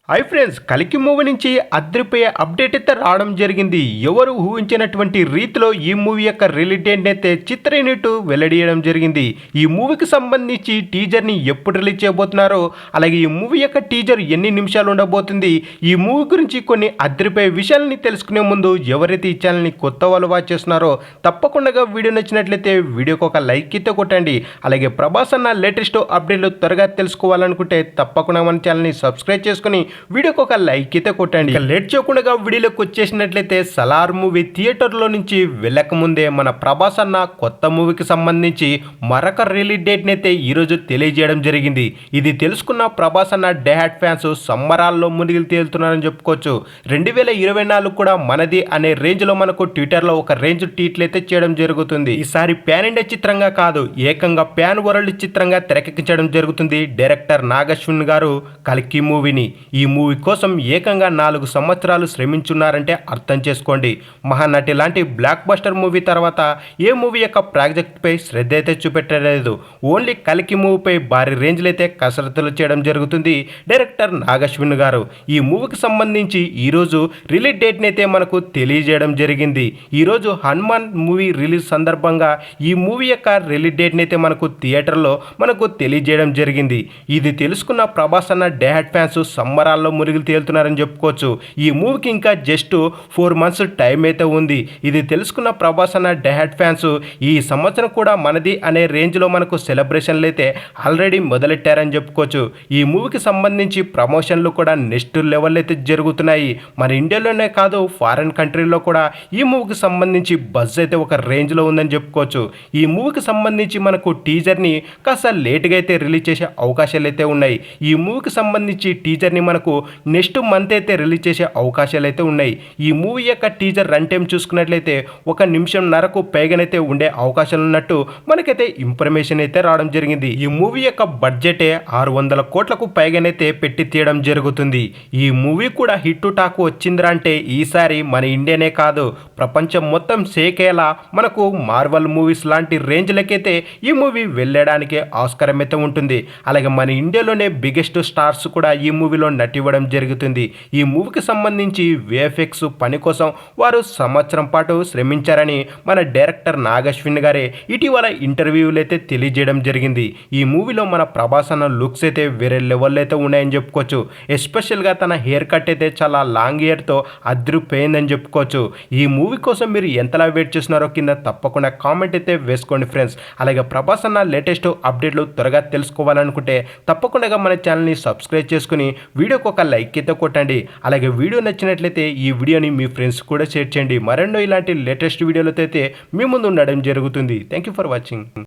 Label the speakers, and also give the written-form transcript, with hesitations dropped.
Speaker 1: Hi friends, కలికి movie నుంచి అదిరిపోయే అప్డేట్ అయితే రావడం జరిగింది. ఎవరు ఊహించినటువంటి రీతిలో ఈ మూవీ యొక్క రిలీజ్ డేట్ అయితే చిత్ర యూనిట్ వెల్లడియడం జరిగింది. ఈ మూవీకి సంబంధించి టీజర్ని ఎప్పుడు రిలీజ్ చేయబోతున్నారో, అలాగే ఈ మూవీ యొక్క టీజర్ ఎన్ని నిమిషాలు ఉండబోతుంది, ఈ మూవీ గురించి కొన్ని అదిరిపోయే విషయాలని తెలుసుకునే ముందు ఎవరైతే ఈ ఛానల్ని కొత్త వాళ్ళు వాచ్ చేస్తున్నారో తప్పకుండా వీడియో నచ్చినట్లయితే వీడియోకి ఒక లైక్ అయితే కొట్టండి. అలాగే ప్రభాస్ అన్న లేటెస్ట్ అప్డేట్లు త్వరగా తెలుసుకోవాలనుకుంటే తప్పకుండా మన ఛానల్ని సబ్స్క్రైబ్ చేసుకుని వీడియోకి ఒక లైక్ అయితే కొట్టండి. లేట్ చేయకుండా వీడియోలోకి వచ్చేసినట్లయితే సలార్ మూవీ థియేటర్లో నుంచి వెళ్ళక ముందే మన ప్రభాస్ అన్న కొత్త మూవీకి సంబంధించి మరొక రిలీజ్ డేట్ని అయితే ఈరోజు తెలియజేయడం జరిగింది. ఇది తెలుసుకున్న ప్రభాస్ అన్న డైహార్డ్ ఫ్యాన్స్ సంబరాల్లో మునిగిలు తేలుతున్నారని చెప్పుకోవచ్చు. 2024 కూడా మనది అనే రేంజ్లో మనకు ట్విట్టర్లో ఒక రేంజ్ ట్వీట్లు అయితే చేయడం జరుగుతుంది. ఈసారి ప్యాన్ ఇండియా చిత్రంగా కాదు, ఏకంగా ప్యాన్ వరల్డ్ చిత్రంగా తెరకెక్కించడం జరుగుతుంది డైరెక్టర్ నాగశ్విన్ గారు కల్కి మూవీని. ఈ మూవీ కోసం ఏకంగా 4 సంవత్సరాలు శ్రమించున్నారంటే అర్థం చేసుకోండి. మహానటి లాంటి బ్లాక్ బస్టర్ మూవీ తర్వాత ఏ మూవీ యొక్క ప్రాజెక్ట్పై శ్రద్ధ అయితే చూపెట్టలేదు. ఓన్లీ కల్కి మూవీపై భారీ రేంజ్లో అయితే కసరత్తులు చేయడం జరుగుతుంది డైరెక్టర్ నాగశ్విన్ గారు. ఈ మూవీకి సంబంధించి ఈరోజు రిలీజ్ డేట్ని అయితే మనకు తెలియజేయడం జరిగింది. ఈరోజు హనుమాన్ మూవీ రిలీజ్ సందర్భంగా ఈ మూవీ యొక్క రిలీజ్ డేట్ని అయితే మనకు థియేటర్లో మనకు తెలియజేయడం జరిగింది. ఇది తెలుసుకున్న ప్రభాస్ అన్న డైహార్డ్ ఫ్యాన్స్ సంబరాల్లో మురుగులు తేలుతున్నారని చెప్పుకోవచ్చు. ఈ మూవీకి ఇంకా జస్ట్ 4 మంత్స్ టైం అయితే ఉంది. ఇది తెలుసుకున్న ప్రభాస్ అన్న డైహార్డ్ ఫ్యాన్స్ ఈ సంవత్సరం కూడా మనది అనే రేంజ్లో మనకు సెలబ్రేషన్లు అయితే ఆల్రెడీ మొదలెట్టారని చెప్పుకోవచ్చు. ఈ మూవీకి సంబంధించి ప్రమోషన్లు కూడా నెక్స్ట్ లెవెల్ అయితే జరుగుతున్నాయి. మన ఇండియాలోనే కాదు, ఫారెన్ కంట్రీలో కూడా ఈ మూవీకి సంబంధించి బజ్ అయితే ఒక రేంజ్లో ఉందని చెప్పుకోవచ్చు. ఈ మూవీకి సంబంధించి మనకు టీజర్ని కాస్త లేట్గా అయితే రిలీజ్ చేసే అవకాశాలు అయితే ఉన్నాయి. ఈ మూవీకి సంబంధించి టీజర్ని మనకు నెక్స్ట్ మంత్ అయితే రిలీజ్ చేసే అవకాశాలు అయితే ఉన్నాయి. ఈ మూవీ యొక్క టీజర్ రన్ టైం చూసుకున్నట్లయితే 1 నిమిషంన్నరకు పైగానైతే ఉండే అవకాశాలు ఉన్నట్టు మనకైతే ఇన్ఫర్మేషన్ అయితే రావడం జరిగింది. ఈ మూవీ యొక్క బడ్జెటే 600 కోట్లకు పైగానైతే పెట్టి తీయడం జరుగుతుంది. ఈ మూవీ కూడా హిట్ టాక్ వచ్చిందిరా అంటే ఈసారి మన ఇండియానే కాదు, ప్రపంచం మొత్తం సేకేలా మనకు మార్వల్ మూవీస్ లాంటి రేంజ్లకైతే ఈ మూవీ వెళ్ళడానికి ఆస్కారం అయితే ఉంటుంది. అలాగే మన ఇండియాలోనే బిగ్గెస్ట్ స్టార్స్ కూడా ఈ మూవీలో నటివ్వడం జరుగుతుంది. ఈ మూవీకి సంబంధించి విఎఫ్ఎక్స్ పని కోసం వారు సంవత్సరం పాటు శ్రమించారని మన డైరెక్టర్ నాగశ్విన్ గారే ఇటీవల ఇంటర్వ్యూలు అయితే తెలియజేయడం జరిగింది. ఈ మూవీలో మన ప్రభాస్ అన్న లుక్స్ అయితే వేరే లెవెల్లో అయితే ఉన్నాయని చెప్పుకోవచ్చు. ఎస్పెషల్గా తన హెయిర్ కట్ అయితే చాలా లాంగ్ హెయిర్తో అదిరిపోయిందని చెప్పుకోవచ్చు. ఈ మూవీ కోసం మీరు ఎంతలా వెయిట్ చేస్తున్నారో కింద తప్పకుండా కామెంట్ అయితే వేసుకోండి ఫ్రెండ్స్. అలాగే ప్రభాస్ అన్న లేటెస్ట్ అప్డేట్లు త్వరగా తెలుసుకోవాలనుకుంటే తప్పకుండా మన ఛానల్ని సబ్స్క్రైబ్ చేసుకుని వీడియోకి ఒక లైక్ అయితే కొట్టండి. అలాగే వీడియో నచ్చినట్లయితే ఈ వీడియోని మీ ఫ్రెండ్స్ కూడా షేర్ చేయండి. మరెన్నో ఇలాంటి లేటెస్ట్ వీడియోలతో అయితే మీ ముందు ఉండడం జరుగుతుంది. Thank you for watching.